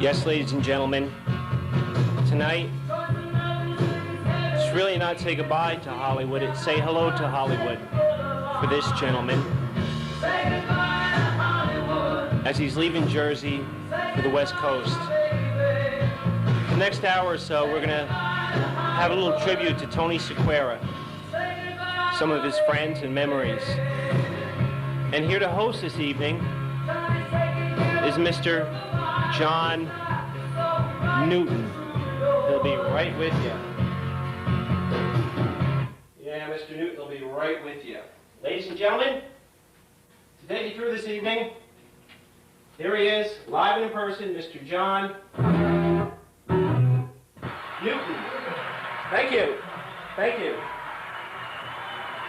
Yes, ladies and gentlemen, tonight, it's really not say goodbye to Hollywood, it's say hello to Hollywood for this gentleman. As he's leaving Jersey for the West Coast. The next hour or so, we're gonna have a little tribute to Tony Sequeira, some of his friends and memories. And here to host this evening is Mr. John Newton. He'll be right with you. Yeah, Mr. Newton will be right with you. Ladies and gentlemen, to take you through this evening, here he is, live and in person, Mr. John Newton. Thank you. Thank you.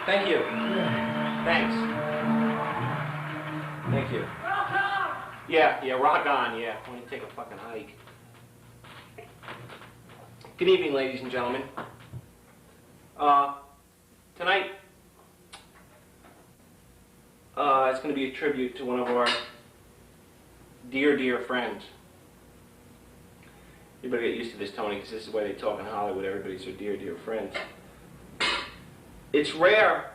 Thank you. Thanks. Thank you. Yeah, rock on, yeah. I want to take a fucking hike. Good evening, ladies and gentlemen. Tonight, it's going to be a tribute to one of our dear, dear friends. You better get used to this, Tony, because this is the way they talk in Hollywood. Everybody's their dear, dear friends. It's rare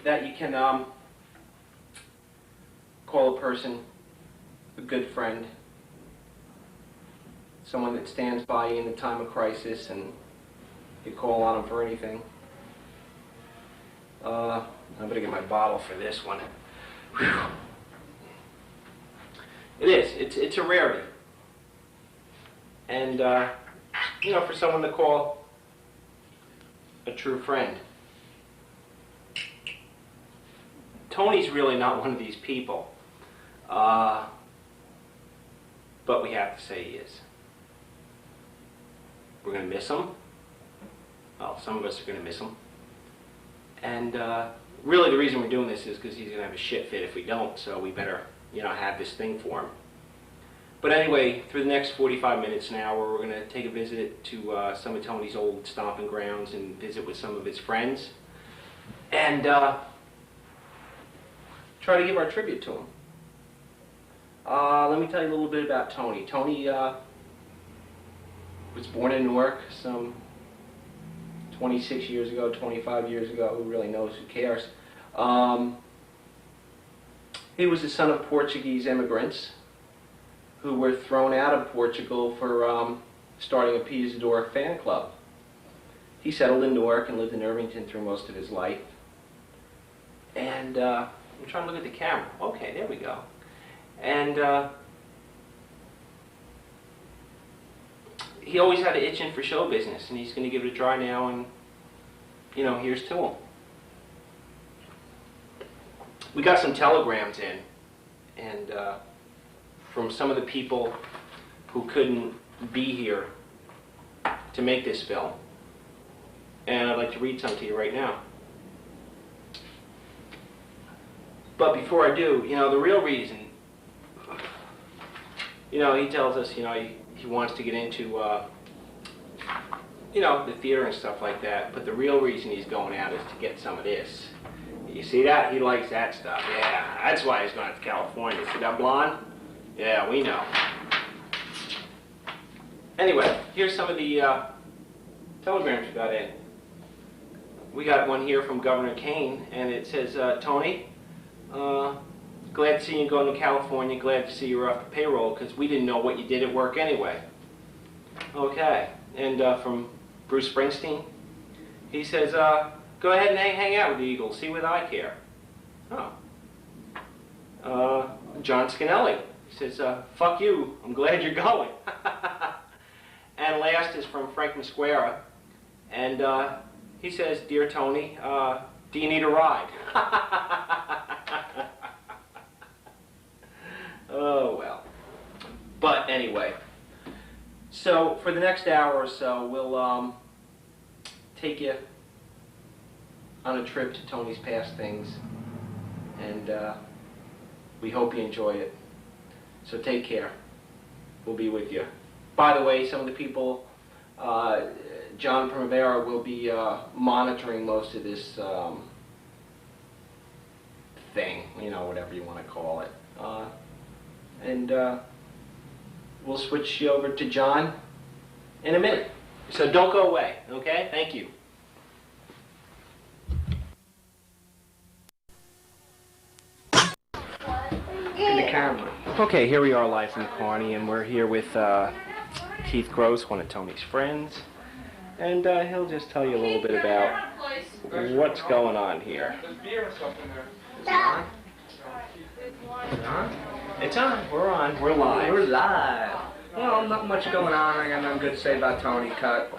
that you can call a person a good friend, someone that stands by you in the time of crisis and you call on them for anything. I better get my bottle for this one. Whew. It is. It's a rarity. And, you know, for someone to call a true friend. Tony's really not one of these people. But we have to say he is. We're going to miss him. Well, some of us are going to miss him. And really the reason we're doing this is because he's going to have a shit fit if we don't, so we better, you know, have this thing for him. But anyway, through the next 45 minutes, an hour, we're going to take a visit to some of Tony's old stomping grounds and visit with some of his friends. And try to give our tribute to him. Let me tell you a little bit about Tony. Tony was born in Newark some 26 years ago, 25 years ago. Who really knows? Who cares? He was the son of Portuguese immigrants who were thrown out of Portugal for starting a Piazadora fan club. He settled in Newark and lived in Irvington through most of his life. And I'm trying to look at the camera. Okay, there we go. And he always had an itching for show business, and he's going to give it a try now, and, you know, here's to him. We got some telegrams in, and from some of the people who couldn't be here to make this film. And I'd like to read some to you right now. But before I do, you know, the real reason, you know, he tells us, you know, he wants to get into, you know, the theater and stuff like that, but the real reason he's going out is to get some of this. You see that? He likes that stuff. Yeah, that's why he's going out to California. See that blonde? Yeah, we know. Anyway, here's some of the telegrams we got in. We got one here from Governor Kane, and it says, Tony, glad to see you going to California, glad to see you're off the payroll, because we didn't know what you did at work anyway. Okay, and from Bruce Springsteen, he says, go ahead and hang out with the Eagles, see what I care. Oh. John Scanelli, he says, fuck you, I'm glad you're going. And last is from Frank Mosquera, and he says, Dear Tony, do you need a ride? Oh, well. But anyway, so for the next hour or so, we'll take you on a trip to Tony's past things, and we hope you enjoy it. So take care. We'll be with you. By the way, some of the people, John Primavera will be monitoring most of this thing, you know, whatever you want to call it. And we'll switch you over to John in a minute. So don't go away, okay? Thank you. In the camera. Okay, here we are live from Kearney, and we're here with Keith Gross, one of Tony's friends. And he'll just tell you a little bit about what's going on here. It's on. We're on. We're live. We're live. Well, not much going on. I got nothing good to say about Tony Cut.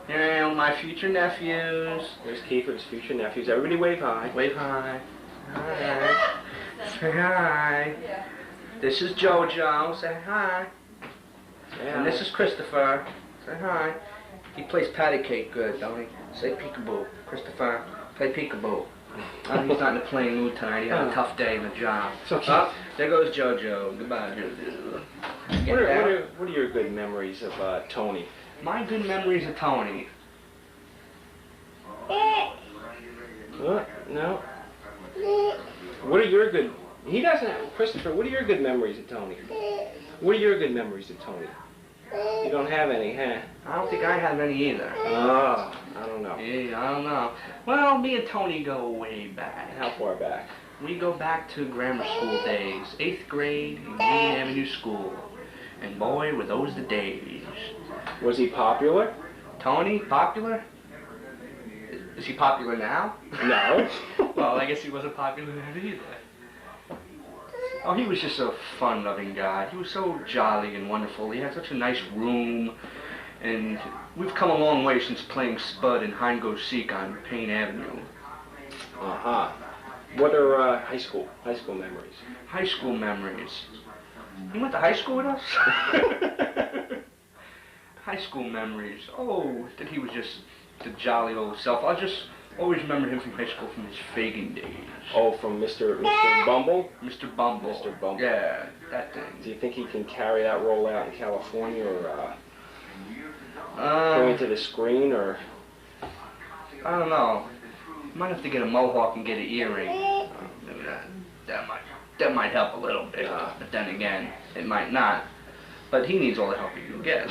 You know, my future nephews. There's Keith with his future nephews. Everybody wave hi. Wave hi. Hi. Say hi. This is JoJo. Say hi. And this is Christopher. Say hi. He plays patty cake good, don't he? Say peekaboo. Christopher, play peekaboo. He's not in a playing mood tonight. He had a tough day in the job. Okay. There goes JoJo. Goodbye, JoJo. What are your good memories of Tony? My good memories of Tony. No. What are your good... He doesn't have... Christopher, what are your good memories of Tony? What are your good memories of Tony? You don't have any, huh? I don't think I have any either. Oh, I don't know. Yeah, I don't know. Well, me and Tony go way back. How far back? We go back to grammar school days. 8th grade in Union Avenue School. And boy, were those the days. Was he popular? Tony, popular? Is he popular now? No. Well, I guess he wasn't popular then either. Oh, he was just a fun-loving guy. He was so jolly and wonderful. He had such a nice room. And we've come a long way since playing Spud and Hide and Go Seek on Payne Avenue. Uh-huh. What are high school memories? High school memories. You went to high school with us? High school memories. Oh, that he was just the jolly old self. I just always remember him from high school from his Fagin days. Oh, from Mr. Bumble? Mr. Bumble. Mr. Bumble. Yeah, that thing. Do you think he can carry that role out in California, or go into the screen, or? I don't know. Might have to get a mohawk and get an earring. Maybe that might help a little bit. But then again, it might not. But he needs all the help he can get.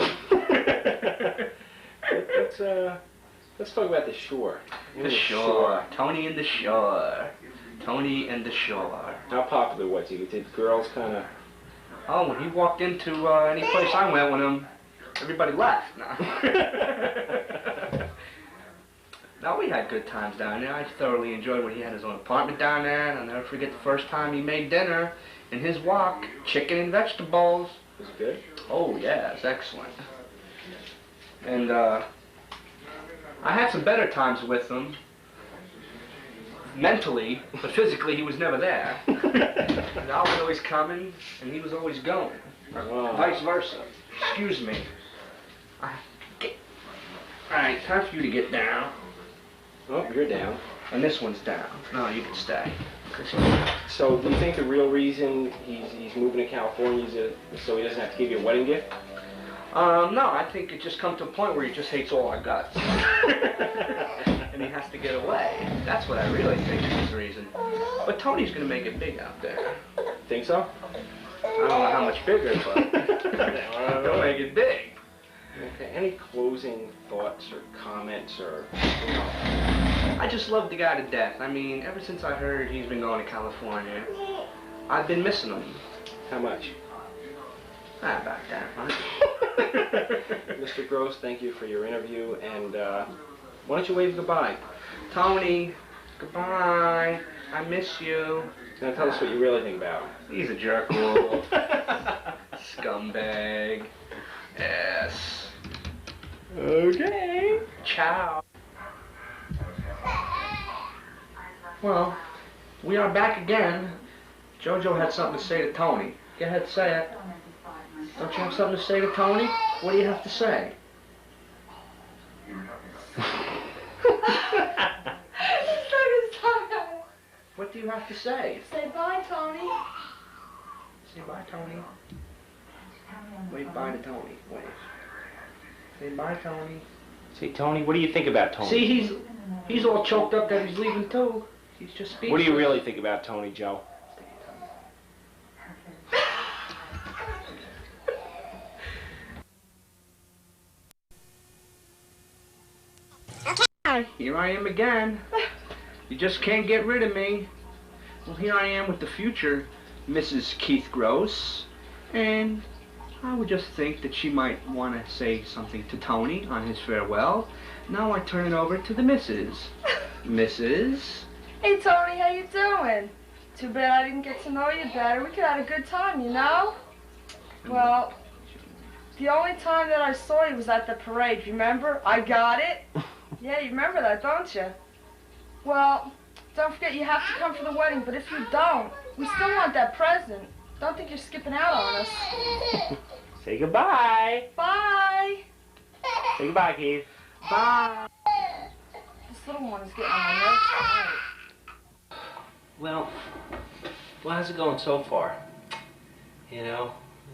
Let's talk about the Shore. The Shore. Tony and the Shore. Tony and the Shore. How popular was he? Did girls kind of... Oh, when he walked into any place I went with him, everybody left. No, we had good times down there. I thoroughly enjoyed when he had his own apartment down there. And I'll never forget the first time he made dinner in his wok, chicken and vegetables. Was it good? Oh, yeah, it's excellent. And I had some better times with him. Mentally, but physically he was never there. And I was always coming, and he was always going. Or vice versa. Excuse me. Alright, time for you to get down. Oh, you're down. And this one's down. No, you can stay. So, do you think the real reason he's moving to California is so he doesn't have to give you a wedding gift? No, I think it just come to a point where he just hates all our guts. And he has to get away. That's what I really think is the reason. But Tony's gonna make it big out there. Think so? I don't know how much bigger, but he'll make it big. Okay, any closing thoughts or comments or, I just love the guy to death. I mean, ever since I heard he's been going to California, I've been missing him. How much? About that much. Mr. Gross, thank you for your interview, and why don't you wave goodbye? Tony, goodbye. I miss you. Now tell us what you really think about him. He's a jerkwolf. Scumbag. Yes. Okay. Ciao. Well, we are back again. JoJo had something to say to Tony. Go ahead, say it. Don't you have something to say to Tony? What do you have to say? What do you have to say? Say bye, Tony. Say bye, Tony. Wave bye to Tony. Wave. Say bye, Tony. See, Tony, what do you think about Tony? See, he's all choked up that he's leaving too. He's just speaking. What do you really think about Tony, Joe? hi, here I am again. You just can't get rid of me. Well, here I am with the future Mrs. Keith Gross, and I would just think that she might want to say something to Tony on his farewell. Now I turn it over to the Mrs. Mrs. Hey Tony, how you doing? Too bad I didn't get to know you better. We could have a good time, you know? Well, the only time that I saw you was at the parade, remember? I got it. Yeah, you remember that, don't you? Well, don't forget you have to come for the wedding, but if you don't, we still want that present. Don't think you're skipping out on us. Say goodbye. Bye. Say goodbye, Keith. Bye. This little one is getting on my nerves tonight. Well, how's it going so far? You know,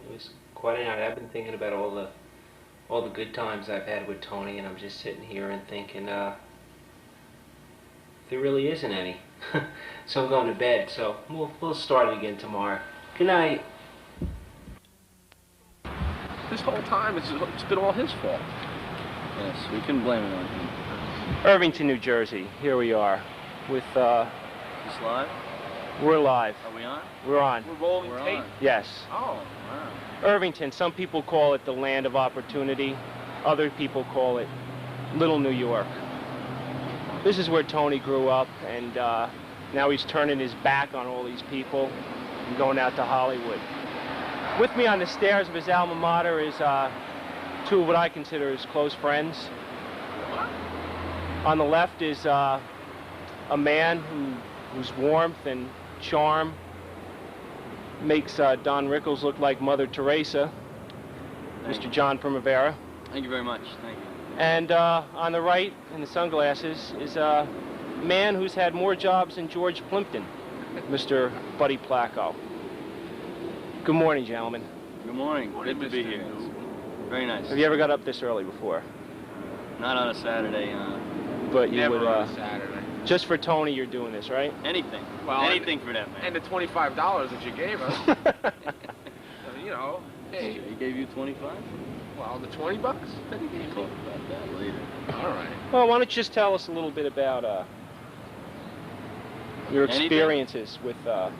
it was quite a night. I've been thinking about all the good times I've had with Tony, and I'm just sitting here and thinking, there really isn't any. So I'm going to bed. So we'll start it again tomorrow. Good night. This whole time, it's been all his fault. Yes, we can blame it on him. Irvington, New Jersey. Here we are with. Is this live? We're live. Are we on? We're on. We're rolling We're tape. on. Yes. Oh, Wow. Irvington. Some people call it the land of opportunity. Other people call it Little New York. This is where Tony grew up, and now he's turning his back on all these people and going out to Hollywood. With me on the stairs of his alma mater is two of what I consider his close friends. On the left is a man whose warmth and charm makes Don Rickles look like Mother Teresa, Thank Mr. you. John Primavera. Thank you very much. Thank you. And on the right, in the sunglasses, is a man who's had more jobs than George Plimpton, Mr. Buddy Placco. Good morning, gentlemen. Good morning. Morning, Good to be Mr. here. News. Very nice. Have you ever got up this early before? Not on a Saturday. But you Never would, on a Saturday. just for Tony, you're doing this, right? Anything. Well, Anything for that man. And the $25 that you gave us, you know, hey, He gave you 25? well, the $20 that he gave Talk me. about that later. All right. Well, why don't you just tell us a little bit about your Anything? experiences with,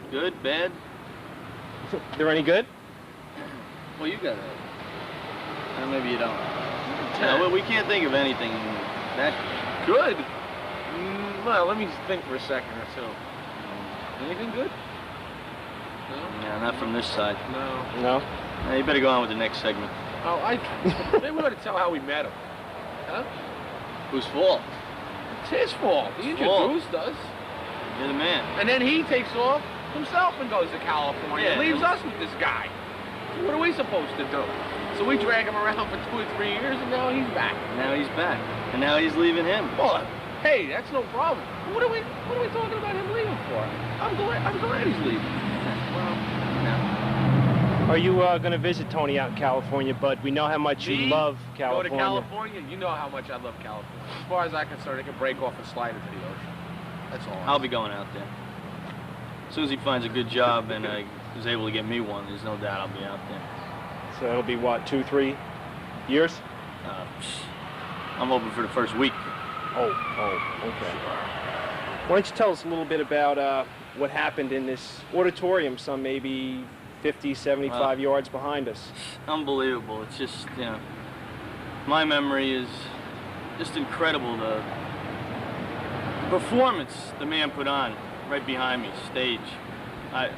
Good? Bad? they're any good? Well, you got it. Maybe you don't. No, well, we can't think of anything that Good. Well, let me think for a second or two. Anything good? No. Yeah, not from this side. No. No? You better go on with the next segment. Oh, maybe we ought to tell how we met him. Huh? Whose fault? It's his fault. He fault. introduced us. You're the man. And then he takes off himself and goes to California and Yeah. leaves us with this guy. So what are we supposed to do? So we drag him around for 2 or 3 years, and now he's back. Now he's back. And now he's leaving him. Well, hey, that's no problem. What are we talking about him leaving for? I'm glad he's leaving. Well, no. Are you going to visit Tony out in California, Bud? We know how much you Me? love Go California. to California, you know how much I love California. As far as I'm concerned, it can break off and slide into the ocean. That's all. I'll be going out there. As soon as he finds a good job and is able to get me one, there's no doubt I'll be out there. So it'll be, what, 2-3 years? I'm hoping for the first week. Oh, okay. Why don't you tell us a little bit about what happened in this auditorium, some maybe 50, 75 yards behind us? Unbelievable. It's just, you know, my memory is just incredible. The performance the man put on right behind me, stage.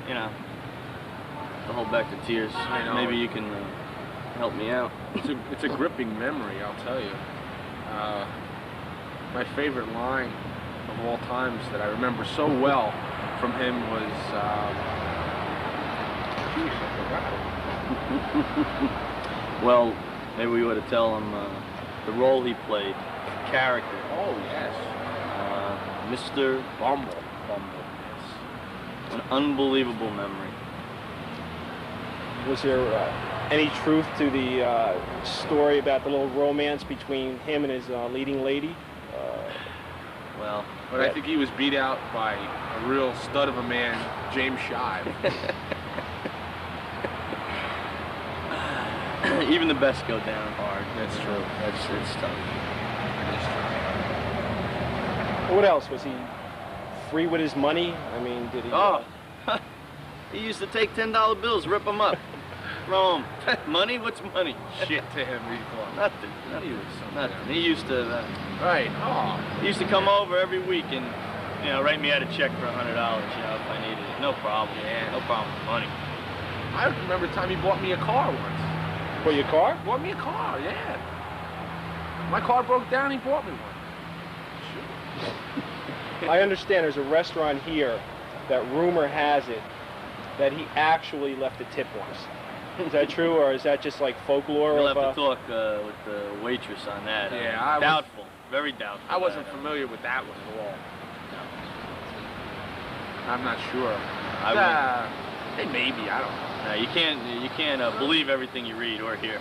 You know, to hold back the tears. I know. Maybe you can help me out. It's a gripping memory, I'll tell you. My favorite line of all times that I remember so well from him was, geez, I forgot. Well, maybe we ought to tell him the role he played, the character, Oh, yes. Mr. Bumble. Yes. An unbelievable memory. Was there any truth to the story about the little romance between him and his leading lady? Well, But I think he was beat out by a real stud of a man, James Shive. even the best go down hard. That's true. It's tough. What else? Was he free with his money? I mean, did he... Oh, he used to take $10 bills, rip them up, throw them. Money? What's money? Shit to him, he thought. Nothing. He was so Nothing. He used to. Right. Oh. He used to come over every week and, you know, write me out a check for $100. You know, if I needed it. No problem. Yeah. No problem with money. I remember the time he bought me a car once. For your car? Bought me a car, yeah. My car broke down, he bought me one. I understand there's a restaurant here that rumor has it that he actually left a tip once. Is that true, or is that just like folklore? You'll of, have to talk with the waitress on that. Yeah, I was- doubtful. Very doubtful. I wasn't familiar with that one at all. I'm not sure. Hey, maybe, I don't know. No, you can't believe everything you read or hear.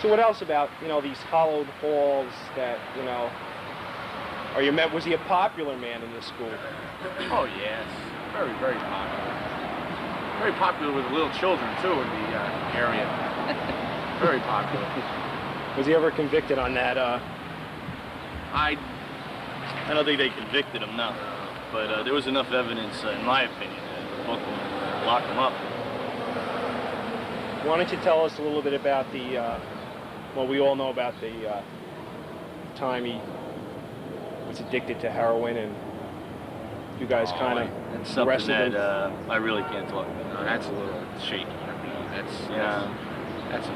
So what else about, you know, these hollowed halls that, you know, are you met? Was he a popular man in this school? Oh, yes. Very, very popular. Very popular with little children, too, in the area. Very popular. Was he ever convicted on that? I don't think they convicted him, no. But there was enough evidence, in my opinion, to book him and lock him up. Why don't you tell us a little bit about the, well, we all know about the time he was addicted to heroin, and you guys kind of It's something arrested that him. I really can't talk about. No, that's a little shaky. I mean, that's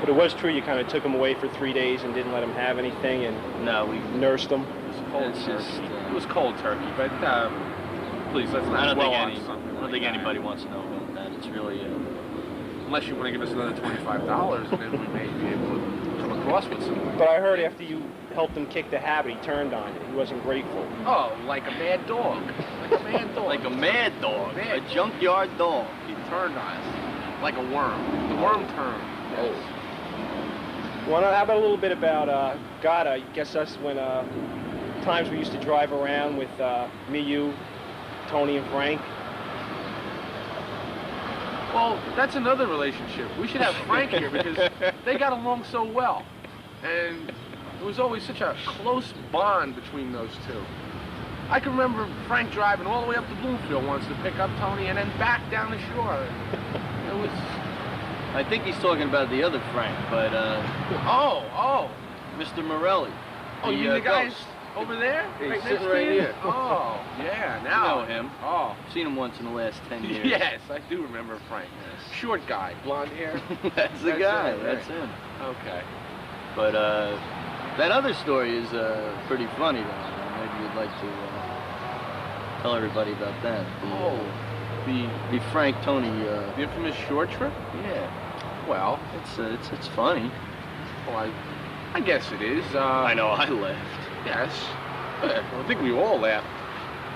But it was true, you kind of took him away for 3 days and didn't let him have anything and No, we. nursed him. cold It's turkey. just, It was cold turkey, but please, let's I not don't dwell think on any. something I don't like think that. anybody wants to know about that. It's really. Unless you want to give us another $25, and then we may be able to come across with something. But I heard after you helped him kick the habit, he turned on it. He wasn't grateful. Oh, like a mad dog. Like a mad dog. Like a mad dog, Mad a junkyard dog. He turned on us. Like a worm. The worm turned. Oh. Well, how about a little bit about Gata? I guess that's when times we used to drive around with me, you, Tony, and Frank. Well, that's another relationship. We should have Frank here because they got along so well. And it was always such a close bond between those two. I can remember Frank driving all the way up to Bloomfield once to pick up Tony and then back down the shore. It was... I think he's talking about the other Frank, but Oh. Mr. Morelli. Oh, you mean the guys ghost. over there? He's Right sitting next to right you? here. Oh, yeah, You now. know him. Oh. Seen him once in the last 10 years. Yes, I do remember Frank. Short guy, blonde hair. That's the That's guy. it, That's right. him. Okay. But that other story is pretty funny, though. Maybe you'd like to tell everybody about that. The Frank Tony. The infamous short trip? Yeah. Well, It's funny. well I guess it is. I know. I laughed. Yes. I think we all laughed,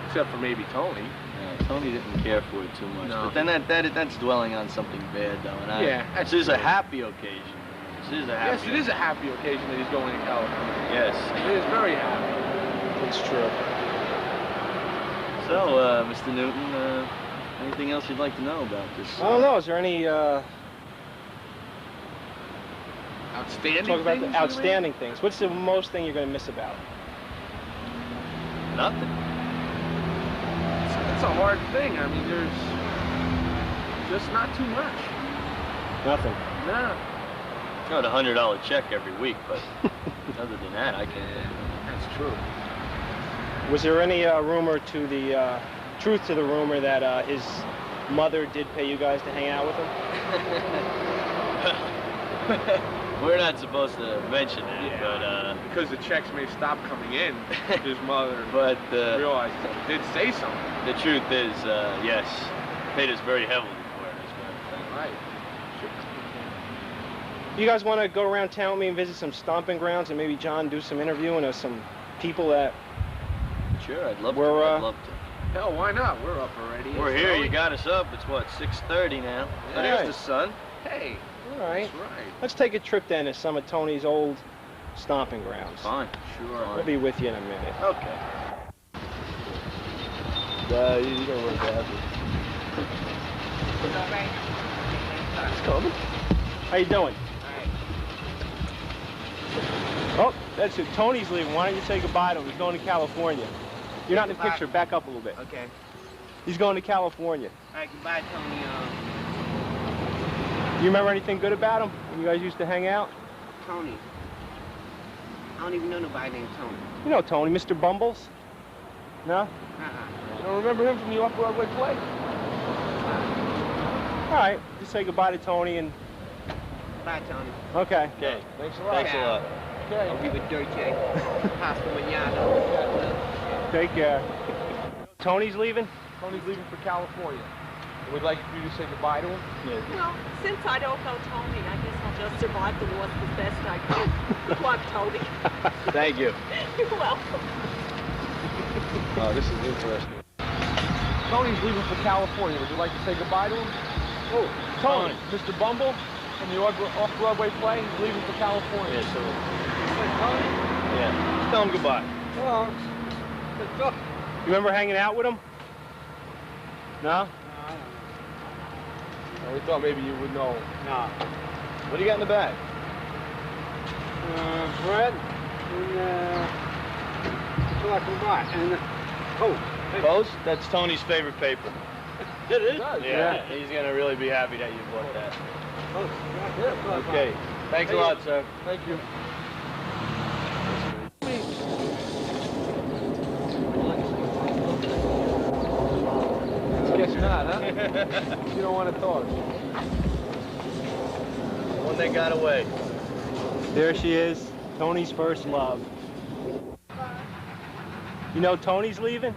except for maybe Tony. Yeah, Tony didn't care for it too much. No. But then that's dwelling on something bad, though. And Yeah, that's this is a true. happy occasion. This is a happy. Yes, it is a happy occasion that he's going to California. Yes. It is very happy. It's true. So, Mr. Newton, anything else you'd like to know about this? I don't know. Is there any Outstanding talk about things, you the mean? outstanding things? What's the most thing you're going to miss about? Nothing. It's a hard thing. I mean, there's just not too much. Nothing. No. Got a $100 check every week, but other than that, I can't. That's true. Was there any rumor to the truth to the rumor that his mother did pay you guys to hang out with him? We're not supposed to mention that, Yeah. Because the checks may stop coming in, his mother but realized he did say something. the truth is, yes, paid us very heavily for it, as a matter of fact. Right. You guys want to go around town with me and visit some stomping grounds and maybe John do some interviewing of some people that... Sure, I'd love to. We're, I'd love to. Hell, why not? We're up already. We're It's here. early. You got us up. It's what, 6:30 now. Yeah. Oh, there's the sun. Hey, All right. that's right. Let's take a trip then to some of Tony's old stomping grounds. Fine. Sure. We'll be with you in a minute. Okay. You don't worry about it. It's coming. How you doing? Oh, That's it. Tony's leaving. Why don't you say goodbye to him? He's going to California. You're not in the Goodbye. picture. Back up a little bit. Okay. He's going to California. All right, goodbye, Tony. Do you remember anything good about him when you guys used to hang out? Tony. I don't even know nobody named Tony. You know Tony, Mr. Bumbles? No? Uh-uh. You don't remember him from the off-Broadway play? All right, just say goodbye to Tony and... Bye, Tony. Okay. Okay. Thanks a lot. Thanks a lot. Okay. I'll be with Dirty. Hasta mañana. Take care. Tony's leaving? Tony's leaving for California. We'd like for you to say goodbye to him. Well, since I don't know Tony, I guess I'll just survive the loss as best I can. Good luck, Tony. Thank you. You're welcome. Oh, this is interesting. Tony's leaving for California. Would you like to say goodbye to him? Oh, Tony. Mr. Bumble from the off-Broadway play. He's leaving for California. Yeah, so... Tony? Yeah. Just tell him goodbye. Well, you remember hanging out with him? No? We thought maybe you would know. No. What do you got in the bag? Bread and, chocolate bar. And, Post? That's Tony's favorite paper. It is? Yeah. He's going to really be happy that you bought that. Yeah. Okay. Thanks a lot, sir. Thank you. Guess not, huh? You don't want to talk. One that got away. There she is, Tony's first love. You know Tony's leaving?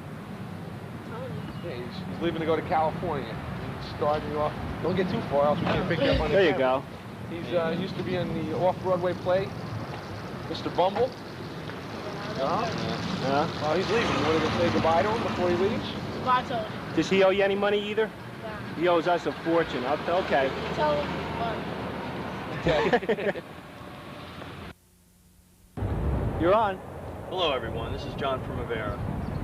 Yeah, he's leaving to go to California. He's starting off. Don't get too far, else we can't pick you up on the There you camera. He's used to be in the off-Broadway play, Mr. Bumble. Yeah. Oh, he's leaving. You want to say goodbye to him before he leaves? Bye, Tony. Does he owe you any money either? Bye. He owes us a fortune. Okay. Tell him bye. You're on. Hello, everyone. This is John Primavera.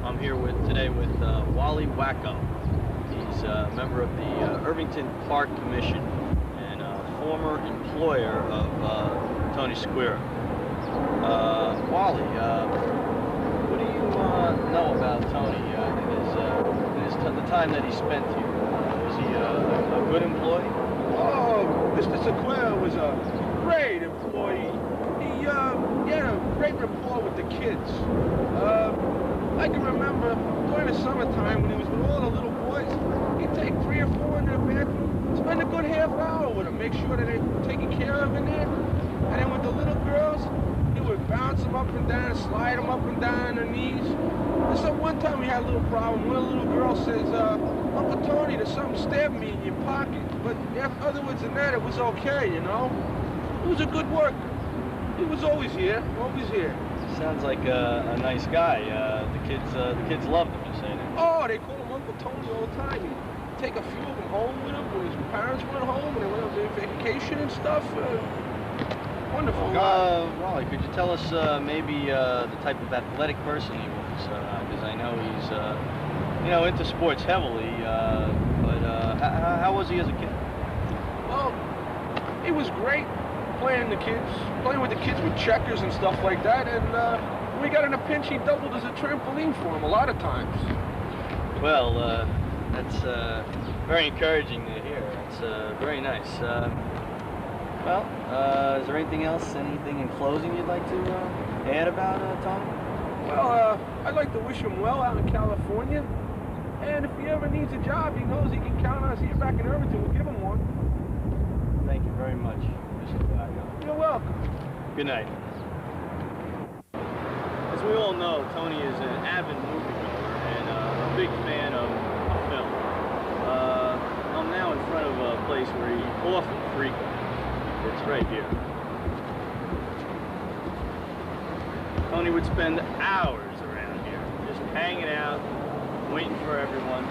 I'm here today with Wally Wacko. He's a member of the Irvington Park Commission and a former employer of Tony Squire. Wally, what do you know about Tony the time that he spent here? Was he a good employee? Oh, Mr. Sequoia was a great employee. He had a great rapport with the kids. I can remember during the summertime when he was with all the little boys, he'd take 3 or 4 into the bathroom, spend a good half hour with them, make sure that they're taken care of in there. And then with the little girls, he would bounce them up and down, slide them up and down on their knees. And so one time we had a little problem. One of the little girls says, Uncle Tony, there's something stabbing me in your pocket. But otherwise than that, it was okay, you know? He was a good worker. He was always here, always here. Sounds like a nice guy. The kids loved him, you say that? Oh, they called him Uncle Tony all the time. He'd take a few of them home with him when his parents went home and they went on their vacation and stuff. Wonderful guy. Wally, could you tell us maybe the type of athletic person he was? Because I know he's, into sports heavily. But how was he as a kid? Well, he was great playing with the kids with checkers and stuff like that. And when we got in a pinch, he doubled as a trampoline for him a lot of times. Well, that's very encouraging to hear. It's very nice. Is there anything else, anything in closing you'd like to add about Tony? Well, I'd like to wish him well out in California. And if he ever needs a job, he knows he can count on us here back in Irvington. We'll give him one. Thank you very much, Mr. Wagner. You're welcome. Good night. As we all know, Tony is an avid moviegoer and a big fan of film. I'm now in front of a place where he often frequents. It's right here. Tony would spend hours around here, just hanging out, waiting for everyone.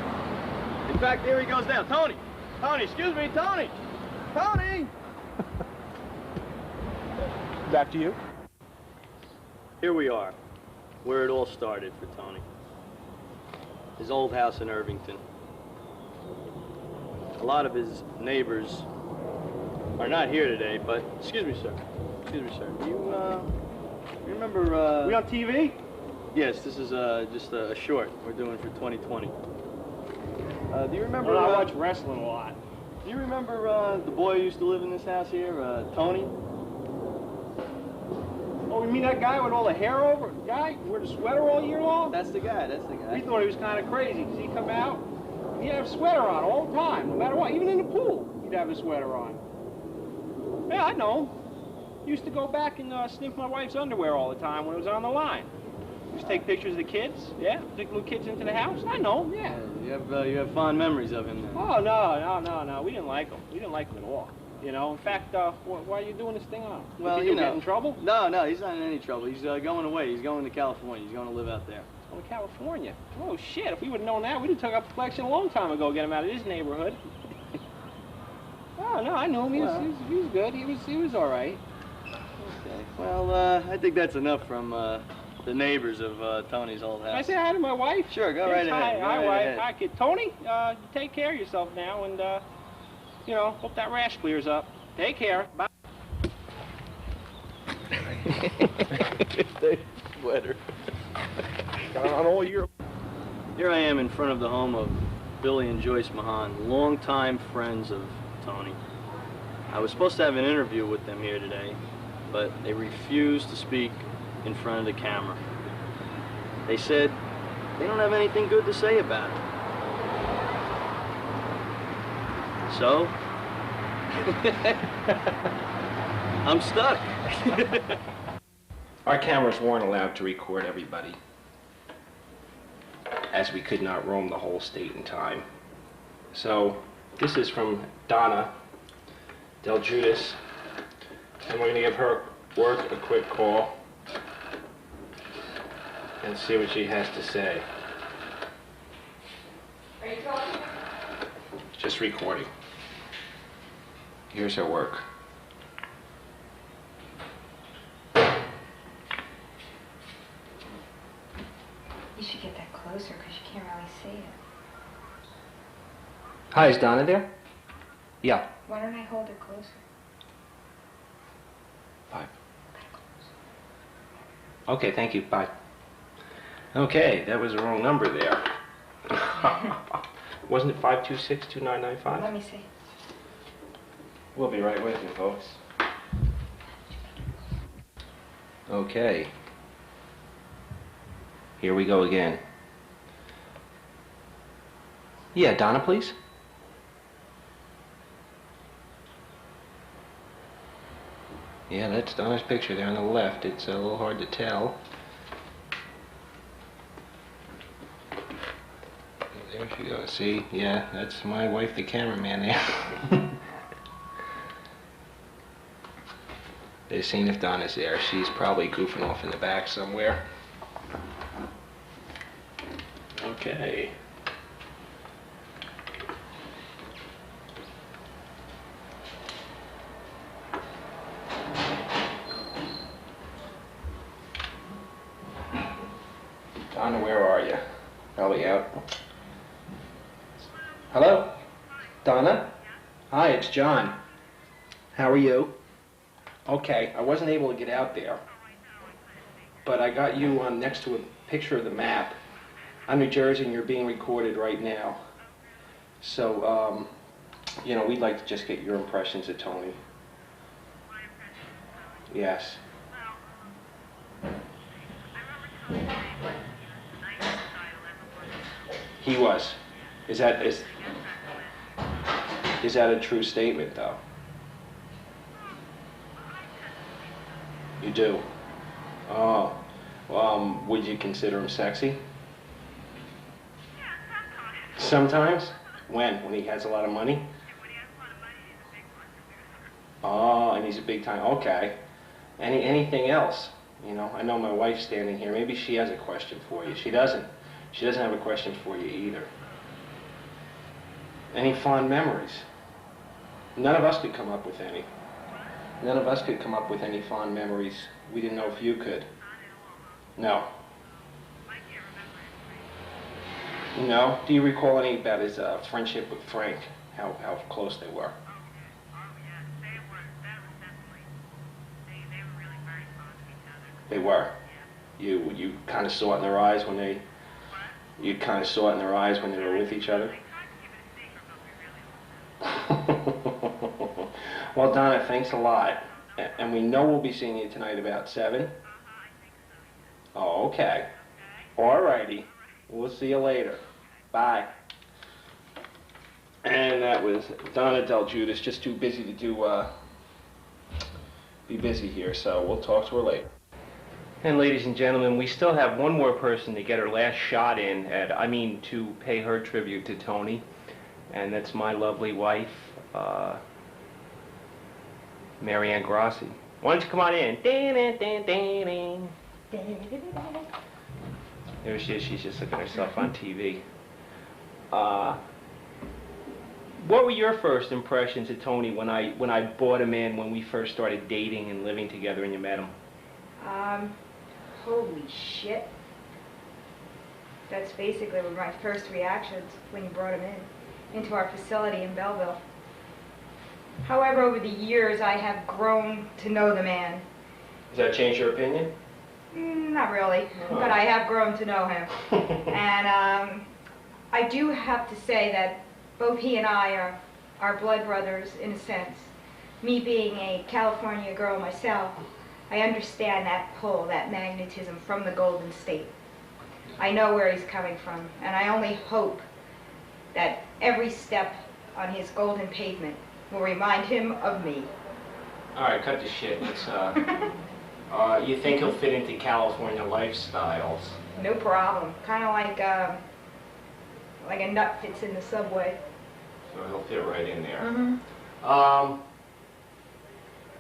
In fact, here he goes now. Tony! Tony, excuse me, Tony! Tony! Back to you. Here we are, where it all started for Tony. His old house in Irvington. A lot of his neighbors are not here today, but excuse me, sir. Excuse me, sir. Do you remember remember, We on TV? yes, this is just a short we're doing for 2020. Do you remember, Well, I watch wrestling a lot. do you remember the boy who used to live in this house here, Tony? Oh, you mean that guy with all the hair over? Guy who wear the sweater all year long? That's the guy, We thought he was kind of crazy because he'd come out, he'd have a sweater on all the time, no matter what. Even in the pool, he'd have a sweater on. Yeah, I know. Used to go back and sniff my wife's underwear all the time when it was on the line. Used to take pictures of the kids, yeah, take little kids into the house. I know, yeah. You have fond memories of him then. Oh, no. We didn't like him. We didn't like him at all. You know, in fact, why are you doing this thing on? Well, Did you you get know. in trouble? No, he's not in any trouble. He's going away. He's going to California. He's going to live out there. Oh, California. Oh, shit. If we would have known that, we'd have took up the collection a long time ago to get him out of his neighborhood. Oh, no, I knew him. He was good. He was all right. Okay. Well, I think that's enough from the neighbors of Tony's old house. Can I say hi to my wife? Sure, go right ahead. Hi, Go right wife. ahead. Hi, kid. Tony, take care of yourself now, and, you know, hope that rash clears up. Take care. Bye. Sweater. Got on all year. Here I am in front of the home of Billy and Joyce Mahan, longtime friends of Tony. I was supposed to have an interview with them here today, but they refused to speak in front of the camera. They said they don't have anything good to say about it. So, I'm stuck. Our cameras weren't allowed to record everybody, as we could not roam the whole state in time. So this is from Donna Del Judas, and we're going to give her work a quick call and see what she has to say. Are you talking? Just recording. Here's her work. You should get that closer because you can't really see it. Hi, is Donna there? Yeah. Why don't I hold it closer? 5. Okay, thank you. Bye. Okay, that was the wrong number there. Wasn't it 526-2995? Let me see. We'll be right with you, folks. Okay. Here we go again. Yeah, Donna, please. Yeah, that's Donna's picture there on the left. It's a little hard to tell. There she goes. See? Yeah, that's my wife, the cameraman there. They're seeing if Donna's there. She's probably goofing off in the back somewhere. Okay. Donna, where are you? Probably out. Hello? Donna? Hi, it's John. How are you? Okay, I wasn't able to get out there, but I got you next to a picture of the map. I'm New Jersey and you're being recorded right now. So, you know, we'd like to just get your impressions of Tony. Yes. He was. Is that a true statement, though? You do? Oh. Would you consider him sexy? Sometimes? When? When he has a lot of money? Oh, and he's a big time. Okay. Anything else? You know, I know my wife's standing here. Maybe she has a question for you. She doesn't. She doesn't have a question for you either. Any fond memories? None of us could come up with any. None of us could come up with any fond memories. We didn't know if you could. No. No? Do you recall any about his friendship with Frank? How close they were? They were. You kind of saw it in their eyes when they. You kind of saw it in their eyes when they were with each other. Well, Donna, thanks a lot. And we know we'll be seeing you tonight about 7. Oh, okay. Alrighty. We'll see you later. Bye. And that was Donna Del Judas, just too busy to be busy here, so we'll talk to her later. And ladies and gentlemen, we still have one more person to get her last shot in to pay her tribute to Tony. And that's my lovely wife, Marianne Grassi. Why don't you come on in? There she is, she's just looking at herself on TV. What were your first impressions of Tony when I brought him in when we first started dating and living together and you met him? Holy shit. That's basically what my first reactions when you brought him into our facility in Belleville. However, over the years, I have grown to know the man. Does that change your opinion? Not really, but I have grown to know him. And I do have to say that both he and I are blood brothers in a sense. Me being a California girl myself, I understand that pull, that magnetism from the Golden State. I know where he's coming from, and I only hope that every step on his golden pavement will remind him of me. All right, cut the shit. Let's, you think he'll fit into California lifestyles? No problem. Kind of like a nut fits in the subway. So he'll fit right in there. Mm-hmm.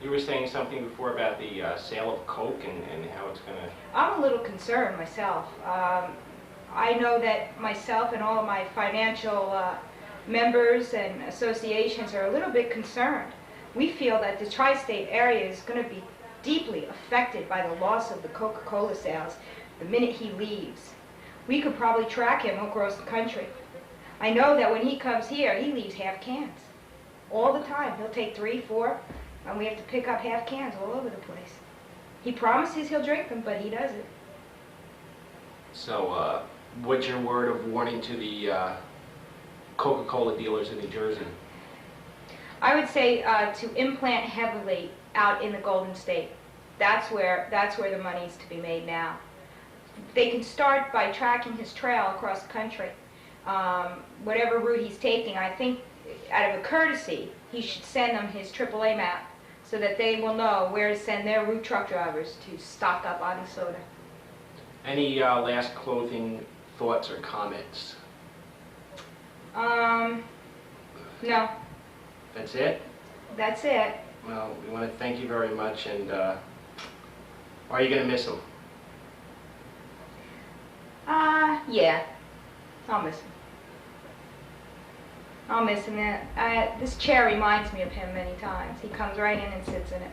You were saying something before about the sale of Coke and how it's going to... I'm a little concerned myself. I know that myself and all of my financial members and associations are a little bit concerned. We feel that the tri-state area is going to be deeply affected by the loss of the Coca-Cola sales the minute he leaves. We could probably track him across the country. I know that when he comes here, he leaves half cans. All the time. He'll take 3, 4, and we have to pick up half cans all over the place. He promises he'll drink them, but he doesn't. So, what's your word of warning to the Coca-Cola dealers in New Jersey? I would say to implant heavily out in the Golden State. That's where the money's to be made now. They can start by tracking his trail across the country. Whatever route he's taking, I think out of a courtesy, he should send them his AAA map so that they will know where to send their route truck drivers to stock up on the soda. Any last closing thoughts or comments? No. That's it? That's it. Well, we want to thank you very much, and are you going to miss him? Yeah. I'll miss him. I'll miss him. This chair reminds me of him many times. He comes right in and sits in it.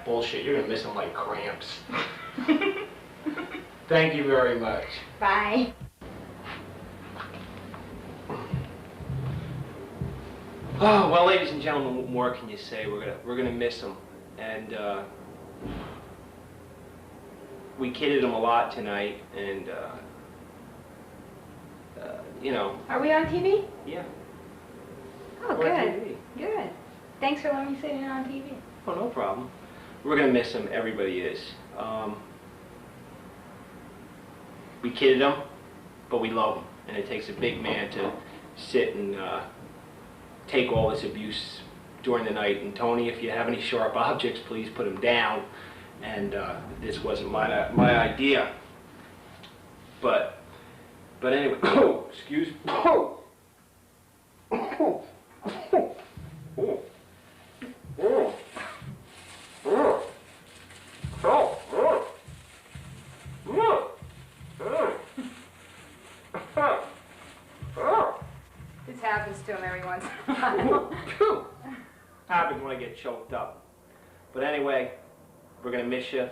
Bullshit. You're going to miss him like cramps. Thank you very much. Bye. Oh, well, ladies and gentlemen, what more can you say? We're gonna miss him, and we kidded him a lot tonight, and you know. Are we on TV? Yeah. Oh, We're on good. TV. Good. Thanks for letting me sit in on TV. Oh, no problem. We're gonna miss him. Everybody is. We kidded him, but we love him, and it takes a big man to sit and take all this abuse during the night. And Tony, if you have any sharp objects, please put them down. And this wasn't my idea. But anyway, oh, excuse me. Oh. Oh. Oh. Oh. Oh. Oh. This happens to him every once in a while. Happens when I get choked up. But anyway, we're gonna miss you.